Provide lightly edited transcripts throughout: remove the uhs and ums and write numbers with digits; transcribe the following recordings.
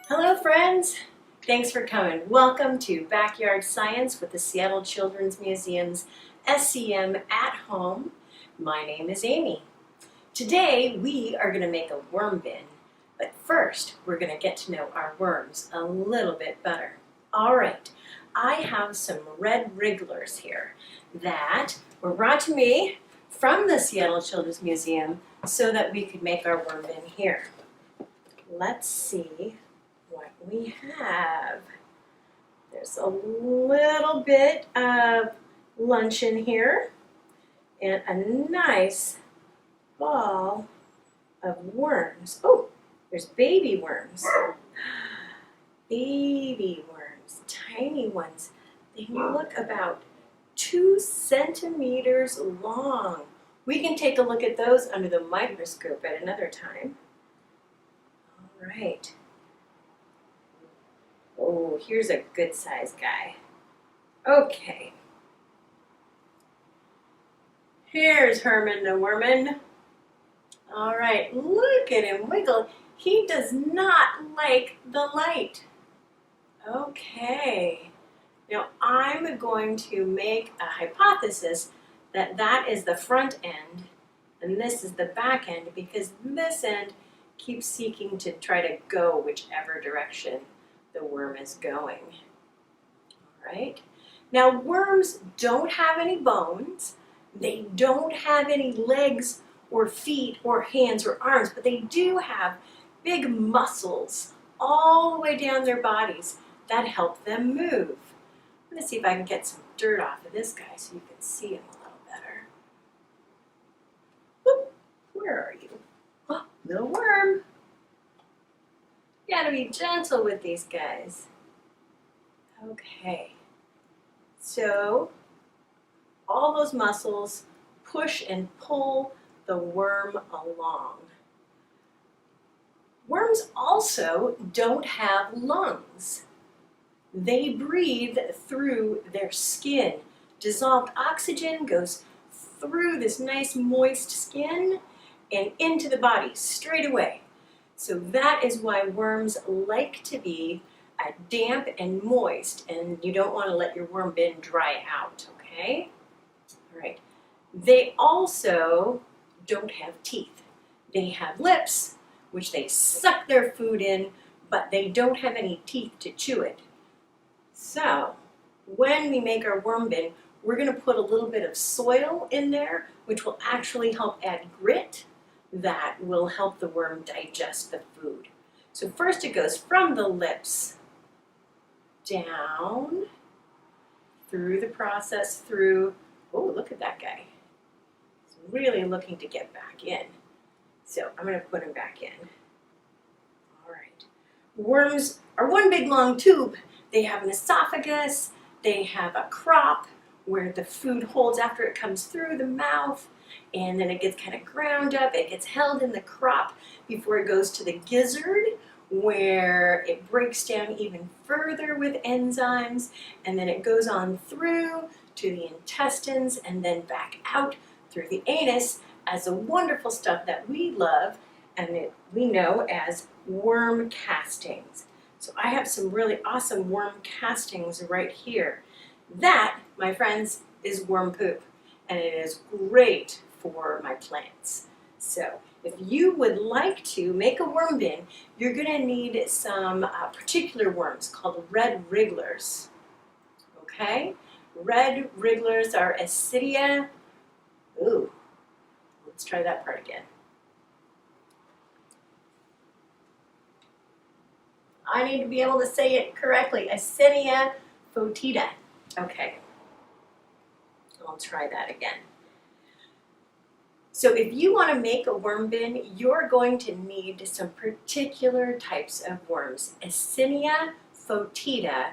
Hello friends! Thanks for coming. Welcome to Backyard Science with the Seattle Children's Museum's SCM at Home. My name is Amy. Today we are going to make a worm bin, but first we're going to get to know our worms a little bit better. Alright, I have some red wrigglers here that were brought to me from the Seattle Children's Museum so that we could make our worm bin here. Let's see what we have. There's a little bit of lunch in here and a nice ball of worms. Oh, there's baby worms. Baby worms, tiny ones. They look about 2 centimeters long. We can take a look at those under the microscope at another time. All right. Oh, here's a good sized guy. Okay. Here's Herman the Wormin. All right, look at him wiggle. He does not like the light. Okay. Now I'm going to make a hypothesis that that is the front end and this is the back end because this end keeps seeking to try to go whichever direction the worm is going. All right. Now worms don't have any bones. They don't have any legs or feet or hands or arms, but they do have big muscles all the way down their bodies that help them move. I'm going to see if I can get some dirt off of this guy so you can see him a little better. Whoop, where are you? Oh, little worm. You gotta be gentle with these guys. Okay. So, all those muscles push and pull the worm along. Worms also don't have lungs. They breathe through their skin. Dissolved oxygen goes through this nice moist skin and into the body straight away. So that is why worms like to be damp and moist, and you don't want to let your worm bin dry out, okay? All right. They also don't have teeth. They have lips, which they suck their food in, but they don't have any teeth to chew it. So when we make our worm bin, we're going to put a little bit of soil in there, which will actually help add grit that will help the worm digest the food. So first it goes from the lips down through the process through, oh, look at that guy. He's really looking to get back in. So I'm going to put him back in. All right. Worms are one big long tube. They have an esophagus. They have a crop where the food holds after it comes through the mouth. And then it gets kind of ground up, it gets held in the crop before it goes to the gizzard, where it breaks down even further with enzymes, and then it goes on through to the intestines and then back out through the anus as the wonderful stuff that we love and we know as worm castings. So I have some really awesome worm castings right here. That, my friends, is worm poop, and it is great for my plants. So if you would like to make a worm bin, you're going to need some particular worms called red wrigglers. Okay? Red wrigglers are Acidia. Ooh, let's try that part again. I need to be able to say it correctly. Acidia fotida. Okay. I'll try that again. So if you want to make a worm bin, you're going to need some particular types of worms. Acidia fotida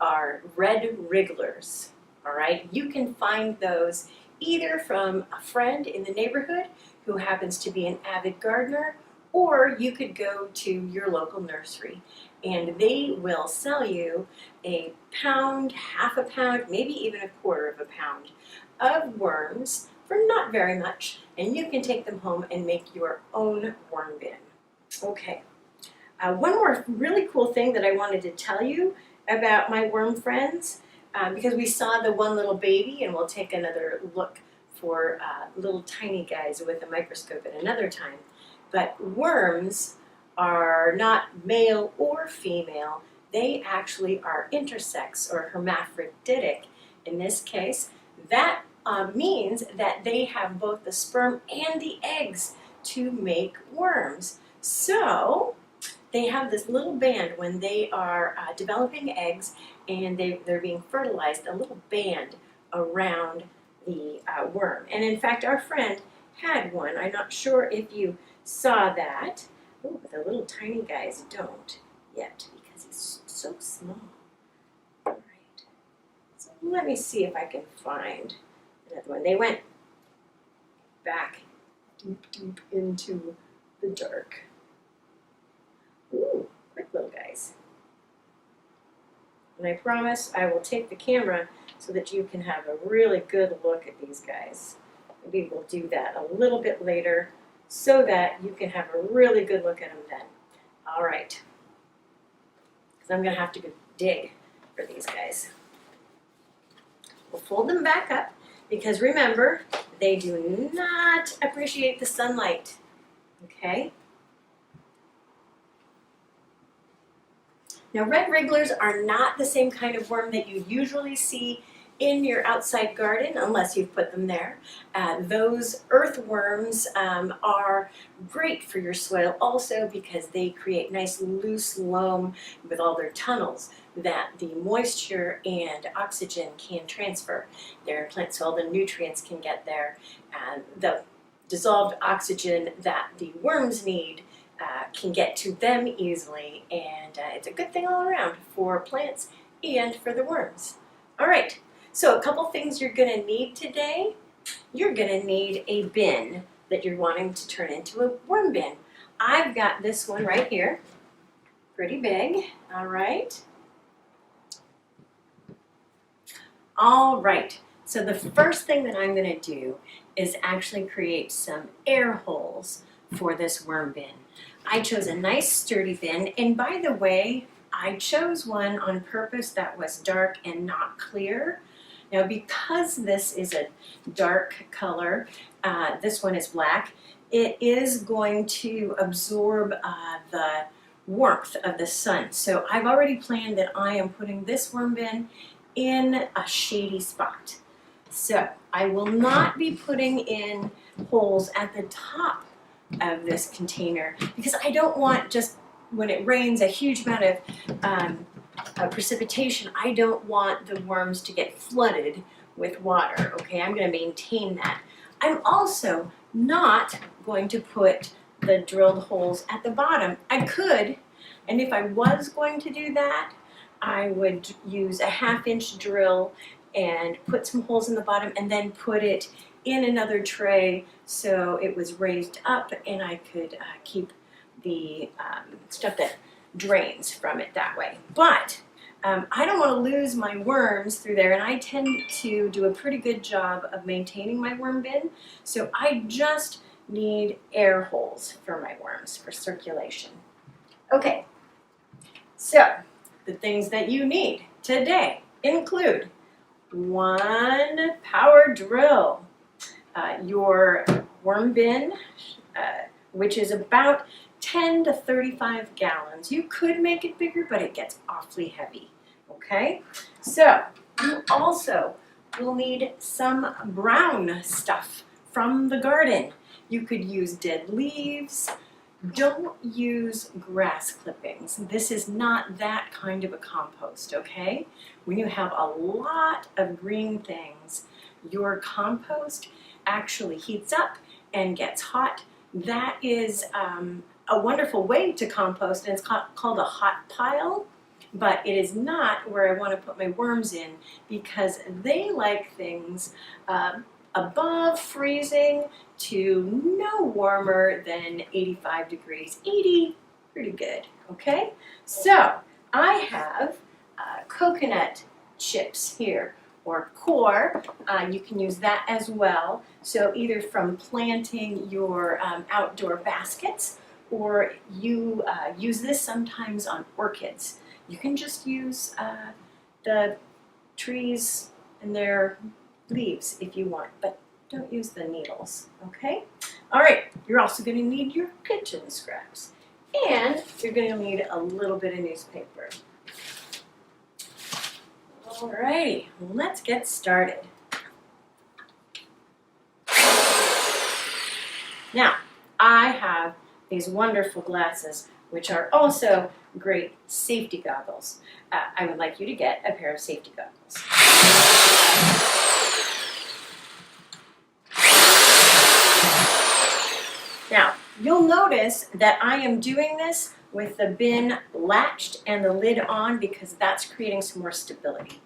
are red wrigglers. All right, you can find those either from a friend in the neighborhood who happens to be an avid gardener, or you could go to your local nursery and they will sell you a pound, half a pound, maybe even a quarter of a pound of worms for not very much, and you can take them home and make your own worm bin. Okay, One more really cool thing that I wanted to tell you about my worm friends, because we saw the one little baby, and we'll take another look for little tiny guys with a microscope at another time. But worms are not male or female. They actually are intersex or hermaphroditic in this case. That means that they have both the sperm and the eggs to make worms. So they have this little band when they are developing eggs and they're being fertilized, a little band around the worm. And in fact, our friend had one. I'm not sure if you saw that. Oh, but the little tiny guys don't yet because he's so small. All right. So let me see if I can find another one. They went back deep into the dark. Ooh, quick little guys. And I promise I will take the camera so that you can have a really good look at these guys. Maybe we'll do that a little bit later so that you can have a really good look at them then. All right. Because I'm going to have to go dig for these guys. We'll fold them back up because remember, they do not appreciate the sunlight. Okay? Now, red wrigglers are not the same kind of worm that you usually see in your outside garden, unless you've put them there. Those earthworms are great for your soil also because they create nice loose loam with all their tunnels that the moisture and oxygen can transfer. Their plant soil, the nutrients can get there. The dissolved oxygen that the worms need can get to them easily, and it's a good thing all around for plants and for the worms. All right, so a couple things you're going to need today. You're going to need a bin that you're wanting to turn into a worm bin. I've got this one right here, pretty big. All right. All right, so the first thing that I'm going to do is actually create some air holes for this worm bin. I chose a nice sturdy bin, and by the way, I chose one on purpose that was dark and not clear. Now because this is a dark color, this one is black, it is going to absorb the warmth of the sun. So I've already planned that I am putting this worm bin in a shady spot. So I will not be putting in holes at the top of this container because I don't want just when it rains a huge amount of precipitation, I don't want the worms to get flooded with water, okay? I'm going to maintain that. I'm also not going to put the drilled holes at the bottom. I could, and if I was going to do that, I would use a 1/2-inch drill and put some holes in the bottom and then put it in another tray so it was raised up and I could keep the stuff that drains from it that way. But I don't want to lose my worms through there, and I tend to do a pretty good job of maintaining my worm bin, so I just need air holes for my worms for circulation. Okay, so the things that you need today include one power drill, your worm bin, which is about 10 to 35 gallons. You could make it bigger, but it gets awfully heavy, okay? So you also will need some brown stuff from the garden. You could use dead leaves. Don't use grass clippings. This is not that kind of a compost, okay? When you have a lot of green things, your compost actually heats up and gets hot. That is a wonderful way to compost, and it's called a hot pile, but it is not where I want to put my worms in because they like things above freezing to no warmer than 85 degrees. 80, pretty good, okay? So I have coconut chips here, or core. You can use that as well. So either from planting your outdoor baskets or you use this sometimes on orchids. You can just use the trees and their leaves if you want, but don't use the needles, okay? All right, you're also going to need your kitchen scraps, and you're going to need a little bit of newspaper. All right, let's get started. Now, I have these wonderful glasses, which are also great safety goggles. I would like you to get a pair of safety goggles. Now, you'll notice that I am doing this with the bin latched and the lid on because that's creating some more stability.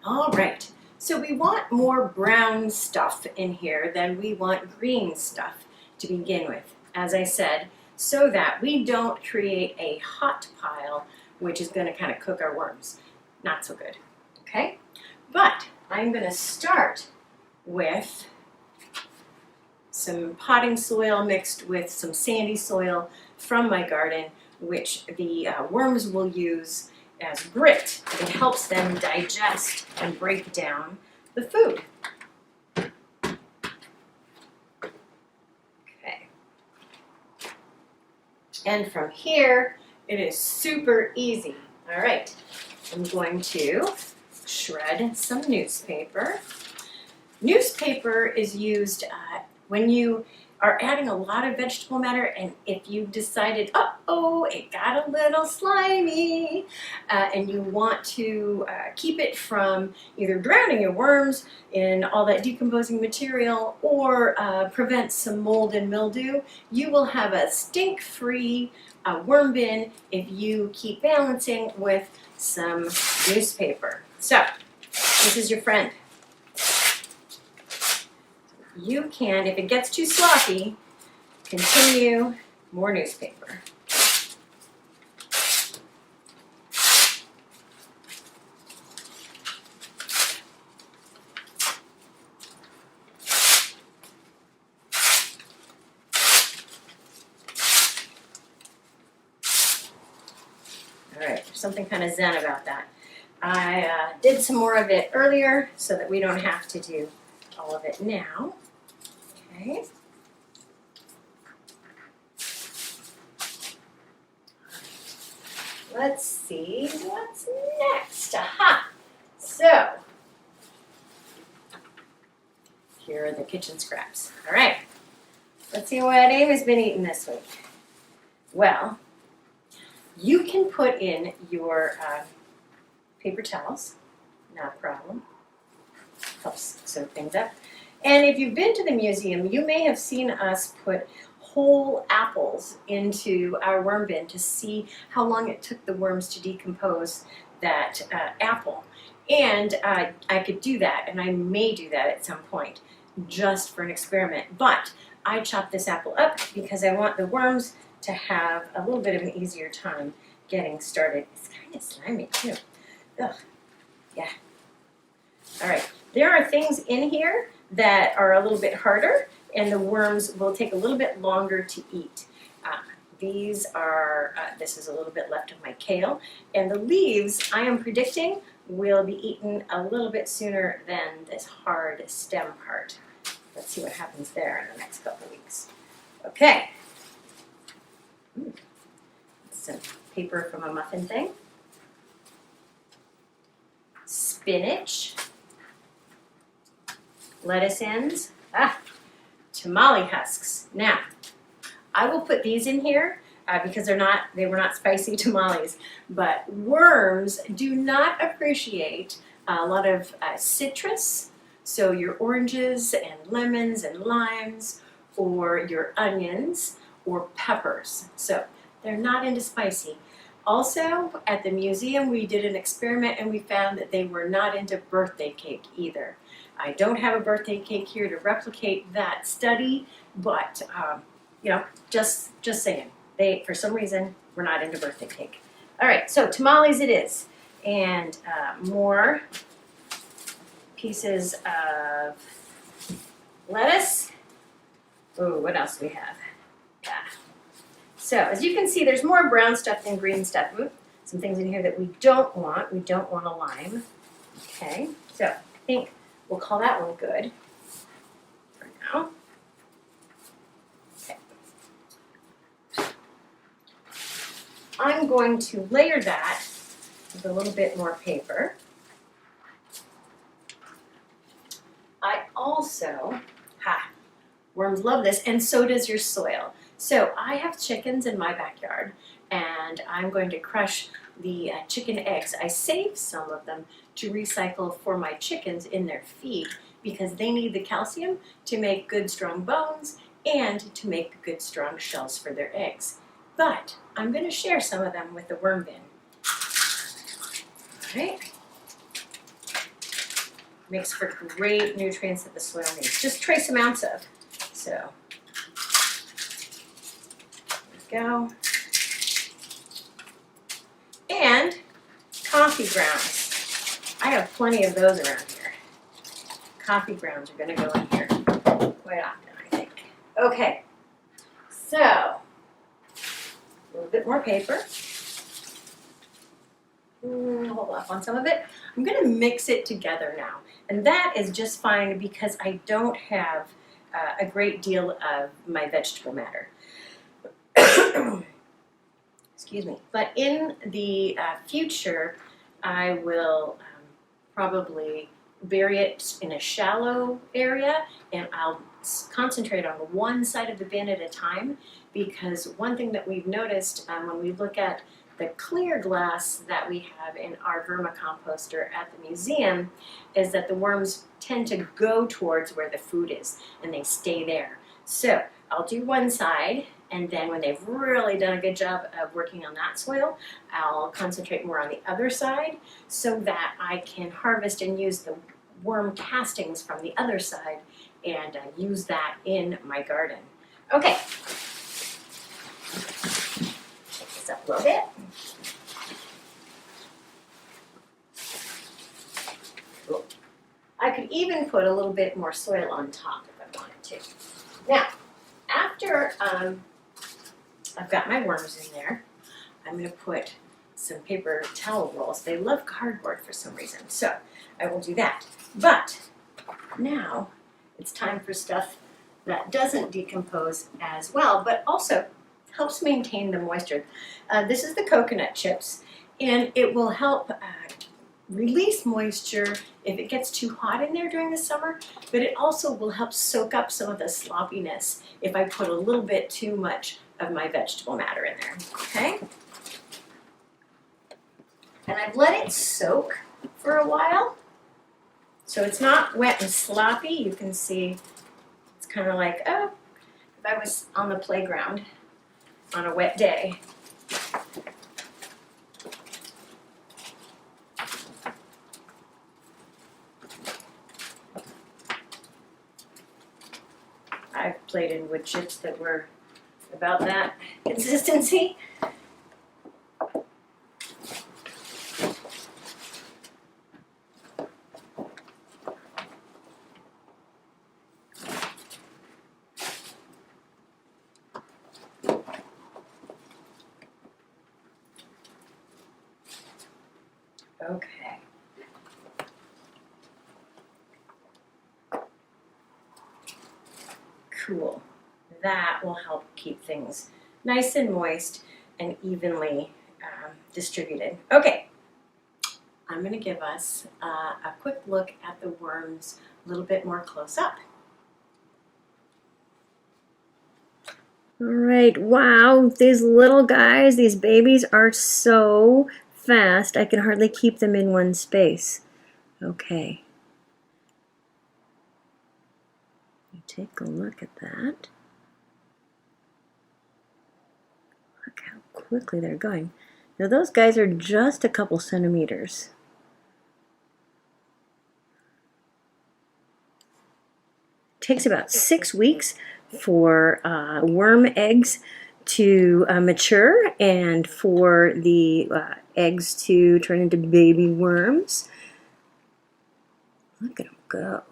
All right, so we want more brown stuff in here than we want green stuff to begin with, as I said, so that we don't create a hot pile, which is going to kind of cook our worms. Not so good, okay? But I'm going to start with some potting soil mixed with some sandy soil from my garden, which the worms will use as grit. It helps them digest and break down the food. Okay. And from here, it is super easy. All right, I'm going to shred some newspaper. Newspaper is used when you are adding a lot of vegetable matter, and if you decided, uh-oh, it got a little slimy, and you want to keep it from either drowning your worms in all that decomposing material or prevent some mold and mildew, you will have a stink-free worm bin if you keep balancing with some newspaper. So, this is your friend. You can, if it gets too sloppy, continue more newspaper. All right, there's something kind of zen about that. I did some more of it earlier so that we don't have to do all of it now. Okay. Let's see what's next. Aha! So, here are the kitchen scraps. All right. Let's see what Amy's been eating this week. Well, you can put in your paper towels, not a problem. Helps soak things up. And if you've been to the museum, you may have seen us put whole apples into our worm bin to see how long it took the worms to decompose that apple. And I could do that, and I may do that at some point, just for an experiment. But I chopped this apple up because I want the worms to have a little bit of an easier time getting started. It's kind of slimy too. Ugh. Yeah. All right. There are things in here that are a little bit harder, and the worms will take a little bit longer to eat. These are, this is a little bit left of my kale, and the leaves, I am predicting, will be eaten a little bit sooner than this hard stem part. Let's see what happens there in the next couple weeks. Okay. Some paper from a muffin thing. Spinach. Lettuce ends. Tamale husks. Now, I will put these in here because they were not spicy tamales, but worms do not appreciate a lot of citrus, so your oranges and lemons and limes, or your onions or peppers. So they're not into spicy. Also, at the museum, we did an experiment and we found that they were not into birthday cake either. I don't have a birthday cake here to replicate that study, but you know, just saying. They, for some reason, were not into birthday cake. All right, so tamales it is. And more pieces of lettuce. Oh, what else do we have? Yeah. So as you can see, there's more brown stuff than green stuff. Some things in here that we don't want. We don't want a lime. Okay, so I think we'll call that one good for now. Okay. I'm going to layer that with a little bit more paper. I also, worms love this, and so does your soil. So I have chickens in my backyard, and I'm going to crush the chicken eggs. I save some of them to recycle for my chickens in their feed because they need the calcium to make good strong bones and to make good strong shells for their eggs. But I'm going to share some of them with the worm bin. All right. Makes for great nutrients that the soil needs. Just trace amounts of. So, there we go. And coffee grounds. I have plenty of those around here. Coffee grounds are going to go in here quite often, I think. Okay, so a little bit more paper. Hold off on some of it. I'm going to mix it together now. And that is just fine because I don't have a great deal of my vegetable matter. Excuse me. But in the future, I will probably bury it in a shallow area, and I'll concentrate on one side of the bin at a time, because one thing that we've noticed when we look at the clear glass that we have in our vermicomposter at the museum is that the worms tend to go towards where the food is, and they stay there. So I'll do one side, and then when they've really done a good job of working on that soil, I'll concentrate more on the other side so that I can harvest and use the worm castings from the other side and use that in my garden. Okay. Check this up a little bit. Cool. I could even put a little bit more soil on top if I wanted to. Now, after I've got my worms in there, I'm going to put some paper towel rolls. They love cardboard for some reason, so I will do that. But now it's time for stuff that doesn't decompose as well, but also helps maintain the moisture. This is the coconut chips, and it will help release moisture if it gets too hot in there during the summer, but it also will help soak up some of the sloppiness if I put a little bit too much of my vegetable matter in there, okay? And I've let it soak for a while, so it's not wet and sloppy. You can see it's kind of like, oh, if I was on the playground on a wet day. I've played in wood chips that were about that consistency. Okay. Cool. That will help keep things nice and moist and evenly distributed. Okay. I'm going to give us a quick look at the worms a little bit more close up. All right, wow, these little guys, these babies are so fast, I can hardly keep them in one space. Okay. Take a look at that. Look how quickly they're going. Now those guys are just a couple centimeters. It takes about 6 weeks for worm eggs to mature and for the eggs to turn into baby worms. Look at them go.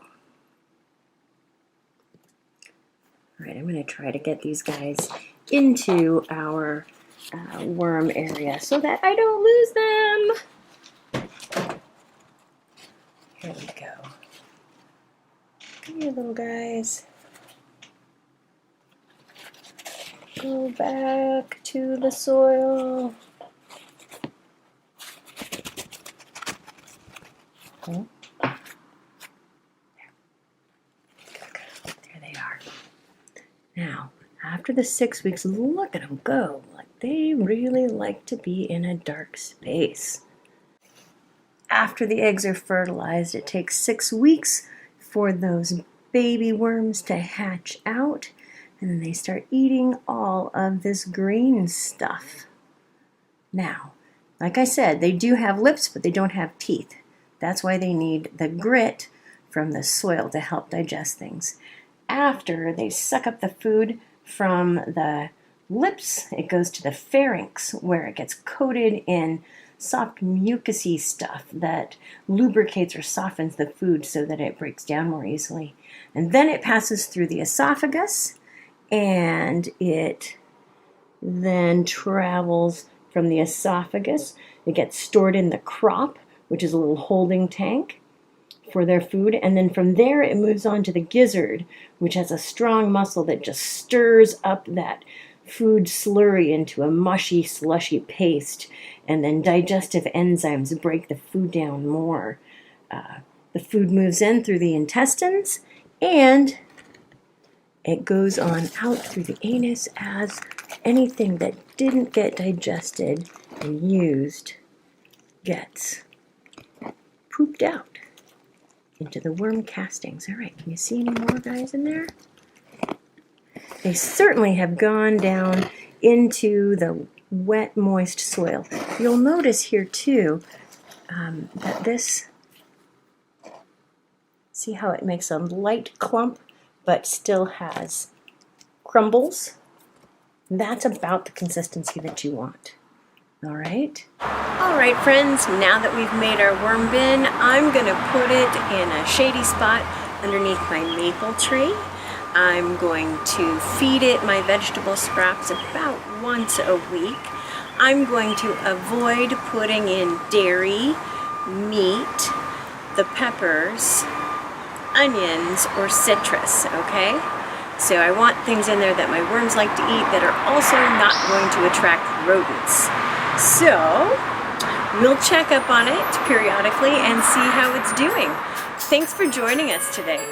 All right, I'm going to try to get these guys into our worm area so that I don't lose them. Here we go. Come here, little guys. Go back to the soil. Oh. There they are. Now, after the 6 weeks, look at them go. Like they really like to be in a dark space. After the eggs are fertilized, it takes 6 weeks for those baby worms to hatch out, and then they start eating all of this green stuff. Now, like I said, they do have lips, but they don't have teeth. That's why they need the grit from the soil to help digest things. After they suck up the food from the lips, it goes to the pharynx, where it gets coated in soft mucousy stuff that lubricates or softens the food so that it breaks down more easily. And then it passes through the esophagus, and it then travels from the esophagus. It gets stored in the crop, which is a little holding tank for their food, and then from there it moves on to the gizzard, which has a strong muscle that just stirs up that food slurry into a mushy, slushy paste, and then digestive enzymes break the food down more. The food moves in through the intestines, and it goes on out through the anus as anything that didn't get digested and used gets pooped out into the worm castings. All right, can you see any more guys in there? They certainly have gone down into the wet, moist soil. You'll notice here too that this, see how it makes a light clump but still has crumbles? That's about the consistency that you want. All right? All right, friends, now that we've made our worm bin, I'm going to put it in a shady spot underneath my maple tree. I'm going to feed it my vegetable scraps about once a week. I'm going to avoid putting in dairy, meat, the peppers, onions, or citrus, okay? So I want things in there that my worms like to eat that are also not going to attract rodents. So we'll check up on it periodically and see how it's doing. Thanks for joining us today.